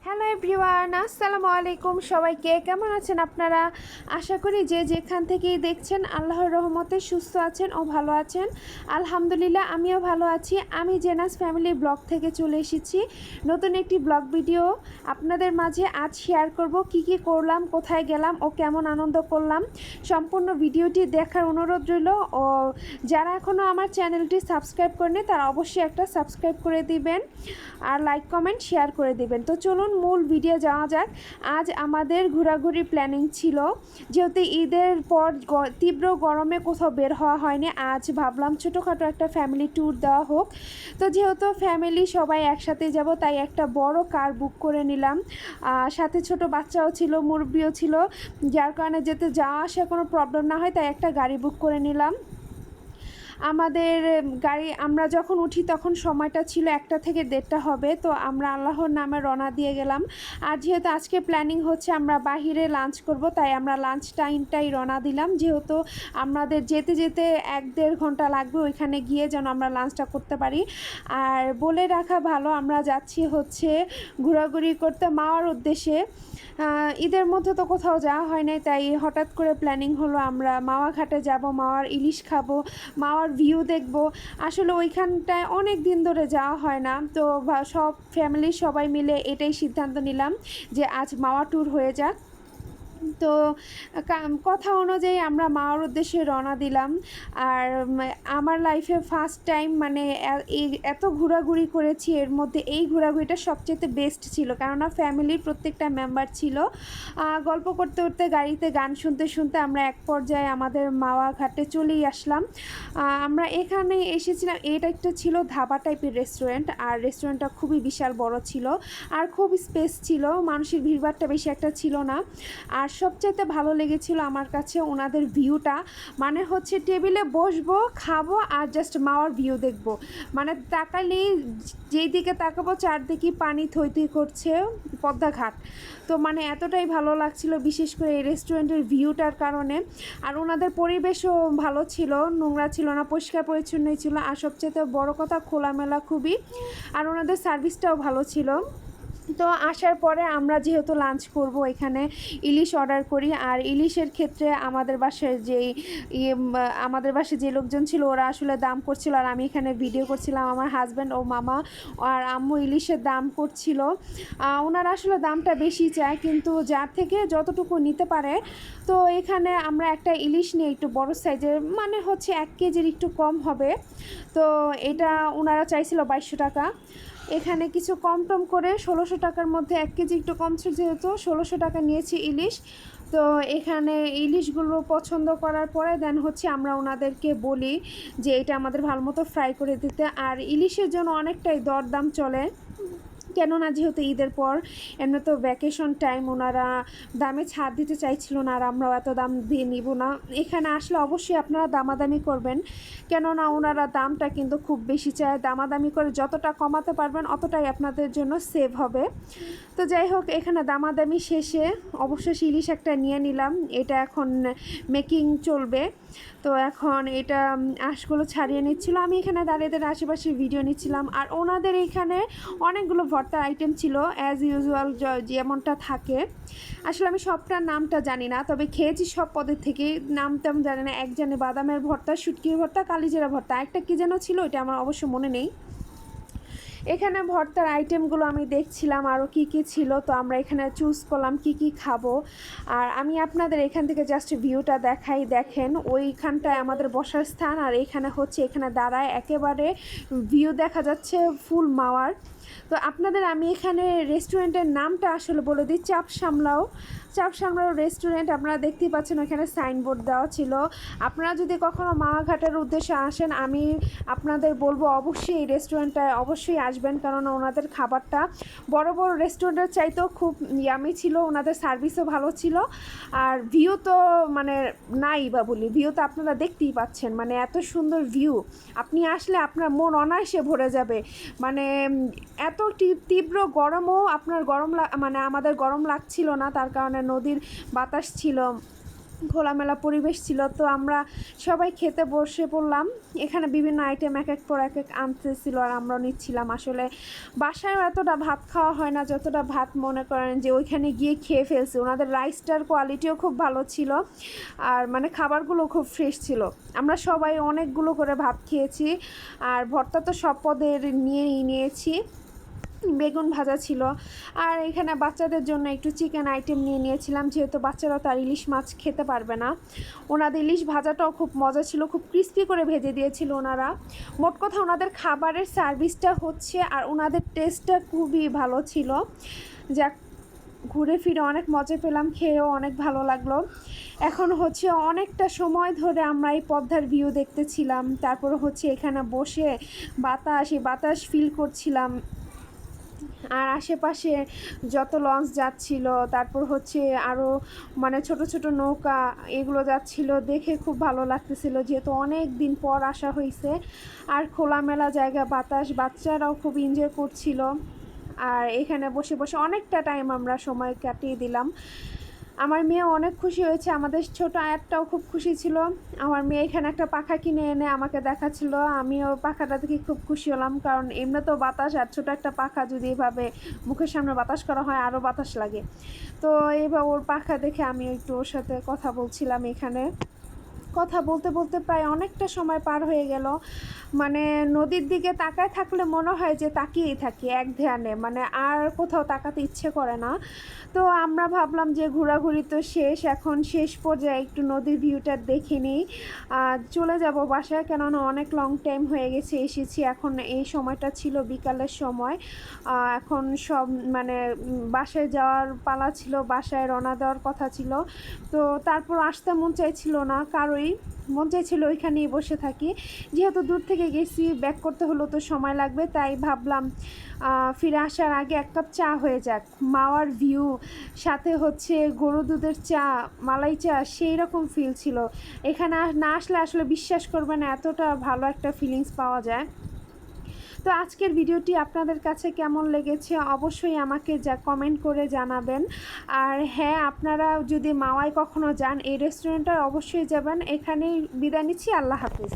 Hello everyone, আসসালামু আলাইকুম। সবাইকে কেমন আছেন আপনারা? আশা করি যে যেখান থেকেই দেখছেন আল্লাহর রহমতে সুস্থ আছেন ও ভালো আছেন। আলহামদুলিল্লাহ, আমিও ভালো আছি। আমি জেনাস ফ্যামিলি ব্লগ থেকে চলে এসেছি নতুন একটি ব্লগ ভিডিও আপনাদের মাঝে আজ শেয়ার করব। কি কি করলাম, কোথায় গেলাম ও কেমন আনন্দ করলাম, সম্পূর্ণ ভিডিওটি দেখার অনুরোধ রইল। ও যারা এখনও আমার চ্যানেলটি সাবস্ক্রাইব করেনি তারা অবশ্যই একটা সাবস্ক্রাইব করে দিবেন আর লাইক কমেন্ট শেয়ার করে দিবেন। তো চলুন মূল ভিডিও যাওয়া যাক। আজ আমাদের ঘোরাঘুরি প্ল্যানিং ছিল, যেহেতু ঈদের পর তীব্র গরমে কোথাও বের হওয়া হয়নি। আজ ভাবলাম ছোটোখাটো একটা ফ্যামিলি ট্যুর দেওয়া হোক। তো যেহেতু ফ্যামিলি সবাই একসাথে যাব, তাই একটা বড় কার বুক করে নিলাম। সাথে ছোট বাচ্চাও ছিল, মুরব্বিও ছিল, যার কারণে যেতে যাওয়া আসা কোনো প্রবলেম না হয়, তাই একটা গাড়ি বুক করে নিলাম। আমাদের গাড়ি আমরা যখন উঠি তখন সময়টা ছিল 1টা থেকে 1:30 হবে। তো আমরা আল্লাহর নামে রওনা দিয়ে গেলাম। আর যেহেতু আজকে প্ল্যানিং হচ্ছে আমরা বাহিরে লাঞ্চ করব, তাই আমরা লাঞ্চ টাইমটাই রওনা দিলাম। যেহেতু আমাদের যেতে যেতে 1-1.5 ঘন্টা লাগবে ওইখানে গিয়ে, যেন আমরা লাঞ্চটা করতে পারি। আর বলে রাখা ভালো, আমরা যাচ্ছি হচ্ছে ঘোরাঘুরি করতে মাওয়ার উদ্দেশ্যে। ঈদের মধ্যে তো কোথাও যাওয়া হয় নাই, তাই হঠাৎ করে প্ল্যানিং হলো আমরা মাওয়া ঘাটে যাব, মাওয়ার ইলিশ খাবো, মাওয়ার ভিউ দেখব। আসলে ওইখানটায় অনেক দিন ধরে যাওয়া হয় না, তো সব ফ্যামিলির সবাই মিলে এটাই সিদ্ধান্ত নিলাম যে আজ মাওয়া ট্যুর হয়ে যাক। তো কথা অনুযায়ী আমরা মাওয়ার উদ্দেশ্যে রওনা দিলাম। আর আমার লাইফে ফার্স্ট টাইম মানে এত ঘোরাঘুরি করেছি, এর মধ্যে এই ঘোরাঘুরিটা সবচেয়ে বেস্ট ছিল, কেননা ফ্যামিলির প্রত্যেকটা মেম্বার ছিল। গল্প করতে করতে গাড়িতে গান শুনতে শুনতে আমরা এক পর্যায়ে আমাদের মাওয়া ঘাটে চলেই আসলাম। আমরা এখানে এসেছিলাম, এটা একটা ছিল ধাবা টাইপের রেস্টুরেন্ট, আর রেস্টুরেন্টটা খুবই বিশাল বড় ছিল আর খুব স্পেস ছিল, মানুষের ভিড়ভাড়টা বেশি একটা ছিল না। আর সবচাইতে ভালো লেগেছিল আমার কাছে ওনাদের ভিউটা, মানে হচ্ছে টেবিলে বসবো, খাবো আর জাস্ট মাওয়ার ভিউ দেখবো। মানে তাকালেই যেই দিকে তাকাবো চারদিকে পানি থই থই করছে, পদ্মাঘাট। তো মানে এতটাই ভালো লাগছিল, বিশেষ করে এই রেস্টুরেন্টের ভিউটার কারণে। আর ওনাদের পরিবেশও ভালো ছিল, নোংরা ছিল না, পরিষ্কার পরিচ্ছন্নই ছিল। আর সবচেয়ে বড় কথা খোলামেলা খুবই, আর ওনাদের সার্ভিসটাও ভালো ছিল। তো আসার পরে আমরা যেহেতু লাঞ্চ করব, এখানে ইলিশ অর্ডার করি। আর ইলিশের ক্ষেত্রে আমাদের বাসায় যে লোকজন ছিল ওরা আসলে দাম করছিল, আর আমি এখানে ভিডিও করছিলাম। আমার হাজব্যান্ড ও মামা আর আম্মু ইলিশের দাম করছিল। ওনারা আসলে দামটা বেশি চায়, কিন্তু যার থেকে যতটুকু নিতে পারে। তো এখানে আমরা একটা ইলিশ নিয়ে একটু বড় সাইজের, মানে হচ্ছে 1 কেজির একটু কম হবে। তো এটা ওনারা চাইছিল 2200 টাকা। এখানে কিছু কম টম করে 1600 টাকার মধ্যে 1 কেজি একটু কম ছিল, যেহেতু 1600 টাকা নিয়েছি ইলিশ। তো এখানে ইলিশগুলো পছন্দ করার পরে দেন হচ্ছে আমরা ওনাদেরকে বলি যে এটা আমাদের ভালো মতো ফ্রাই করে দিতে। আর ইলিশের জন্য অনেকটাই দরদাম চলে, কেননা যেহেতু ঈদের পর এমনি তো ভ্যাকেশন টাইম, ওনারা দামে ছাড় দিতে চাইছিল না, আর আমরাও এত দাম দিয়ে নিব না। এখানে আসলে অবশ্যই আপনারা দামাদামি করবেন, কেননা ওনারা দামটা কিন্তু খুব বেশি চায়। দামাদামি করে যতটা কমাতে পারবেন অতটাই আপনাদের জন্য সেভ হবে। তো যাই হোক, এখানে দামাদামি শেষে অবশ্যই ইলিশ একটা নিয়ে নিলাম, এটা এখন মেকিং চলবে। তো এখন এটা আঁশগুলো ছাড়িয়ে নিচ্ছিল, আমি এখানে দাঁড়িয়ে দাঁড়িয়ে আশেপাশে ভিডিও নিচ্ছিলাম। আর ওনাদের এখানে অনেকগুলো ভর্তার আইটেম ছিল, অ্যাজ ইউজুয়াল যেমনটা থাকে। আসলে আমি সবটার নামটা জানি না, তবে খেয়েছি সব পদের থেকে, নাম তেমন জানি না। এক জানি বাদামের ভর্তা, শুটকির ভর্তা, কালিজিরা ভর্তা, একটা কী যেন ছিল, এটা আমার অবশ্য মনে নেই। এখানে ভর্তার আইটেমগুলো আমি দেখছিলাম আরও কী কী ছিল, তো আমরা এখানে চুজ করলাম কী কী খাবো। আর আমি আপনাদের এখান থেকে জাস্ট ভিউটা দেখাই, দেখেন ওইখানটায় আমাদের বসার স্থান, আর এখানে হচ্ছে এখানে দাঁড়ায় একেবারে ভিউ দেখা যাচ্ছে ফুল মাওয়ার। তো আপনাদের আমি এখানে রেস্টুরেন্টের নামটা আসলে বলে দিই, চাপ সামলাও রেস্টুরেন্ট। আপনারা দেখতেই পাচ্ছেন ওখানে সাইনবোর্ড দেওয়া ছিল। আপনারা যদি কখনও মাওয়াঘাটের উদ্দেশ্যে আসেন, আমি আপনাদের বলবো অবশ্যই এই রেস্টুরেন্টটায় অবশ্যই আসবেন, কারণ ওনাদের খাবারটা বড় বড় রেস্টুরেন্টের চাইতেও খুব ইয়ামি ছিল, ওনাদের সার্ভিসও ভালো ছিল। আর ভিউ তো মানে নাই বা বলি, ভিউ তো আপনারা দেখতেই পাচ্ছেন, মানে এত সুন্দর ভিউ, আপনি আসলে আপনার মন অনায়াসে ভরে যাবে। মানে এত তীব্র গরমও আপনার মানে আমাদের গরম লাগছিল না, তার কারণে নদীর বাতাস ছিল, খোলামেলা পরিবেশ ছিল। তো আমরা সবাই খেতে বসে পড়লাম। এখানে বিভিন্ন আইটেম এক এক পর এক এক আনতেছিল আর আমরাও নিচ্ছিলাম। আসলে বাসায়ও এতটা ভাত খাওয়া হয় না যতটা ভাত মনে করেন যে ওইখানে গিয়ে খেয়ে ফেলছি। ওনাদের রাইসটার কোয়ালিটিও খুব ভালো ছিল আর মানে খাবারগুলো খুব ফ্রেশ ছিল। আমরা সবাই অনেকগুলো করে ভাত খেয়েছি আর ভর্তা তো সব পদের নিয়েছি। বেগুন ভাজা ছিল আর এখানে বাচ্চাদের জন্য একটু চিকেন আইটেম নিয়েছিলাম, যেহেতু বাচ্চারা তো আর ইলিশ মাছ খেতে পারবে না। ওনাদের ইলিশ ভাজাটাও খুব মজা ছিল, খুব ক্রিস্পি করে ভেজে দিয়েছিল ওনারা। মোট কথা ওনাদের খাবারের সার্ভিসটা হচ্ছে আর ওনাদের টেস্টটা খুবই ভালো ছিল। যাক, ঘুরে ফিরে অনেক মজা পেলাম, খেয়েও অনেক ভালো লাগলো। এখন হচ্ছে অনেকটা সময় ধরে আমরা এই পদ্মার ভিউ দেখতেছিলাম, তারপর হচ্ছে এখানে বসে বাতাস ফিল করছিলাম। আর আশেপাশে যত লঞ্চ যাচ্ছিল, তারপর হচ্ছে আরও মানে ছোট ছোট নৌকা এগুলো যাচ্ছিল, দেখে খুব ভালো লাগতেছিল, যেহেতু অনেক দিন পর আসা হয়েছে। আর খোলামেলা জায়গা, বাতাস, বাচ্চারাও খুব এনজয় করছিল। আর এখানে বসে বসে অনেকটা টাইম আমরা সময় কাটিয়ে দিলাম। আমার মেয়ে অনেক খুশি হয়েছে, আমাদের ছোট আয়াতটাও খুব খুশি ছিল। আমার মেয়ে এখানে একটা পাখা কিনে এনে আমাকে দেখাচ্ছিল, আমিও পাখাটা দেখে খুব খুশি হলাম, কারণ এমনিতেও বাতাস আর ছোটো একটা পাখা যদি এভাবে মুখের সামনে বাতাস করা হয় আরও বাতাস লাগে। তো এবার ওর পাখা দেখে আমি একটু ওর সাথে কথা বলছিলাম। এখানে কথা বলতে বলতে প্রায় অনেকটা সময় পার হয়ে গেল। মানে নদীর দিকে তাকায় থাকলে মনে হয় যে তাকিয়েই থাকি এক ধ্যানে, মানে আর কোথাও তাকাতে ইচ্ছে করে না। তো আমরা ভাবলাম যে ঘোরাঘুরি তো শেষ, এখন শেষ পর্যায়ে একটু নদীর ভিউটা দেখে নিই, চলে যাব বাসায়, কেননা অনেক লং টাইম হয়ে গেছে এসেছি। এখন এই সময়টা ছিল বিকালের সময়, এখন সব মানে বাসায় যাওয়ার পালা ছিল, বাসায় রওনা দেওয়ার কথা ছিল। তো তারপর আসতে মন চাইছিল না কারোই, মন চাইছিল ওইখানেই বসে থাকি। যেহেতু দূর থেকে গেছি, ব্যাক করতে হলো তো সময় লাগবে, তাই ভাবলাম ফিরে আসার আগে এক কাপ চা হয়ে যাক। মাওয়ার ভিউ সাথে হচ্ছে গরু দুধের চা, মালাই চা, সেই রকম ফিল ছিল। এখানে না আসলে আসলে বিশ্বাস করবে না এতটা ভালো একটা ফিলিংস পাওয়া যায়। তো আজকের ভিডিওটি আপনাদের কাছে কেমন লেগেছে অবশ্যই আমাকে কমেন্ট করে জানাবেন। আর হ্যাঁ, আপনারা যদি মাওয়ায় কখনো যান এই রেস্টুরেন্টটায় অবশ্যই যাবেন। এখানেই বিদায় নিচ্ছি, আল্লাহ হাফিজ।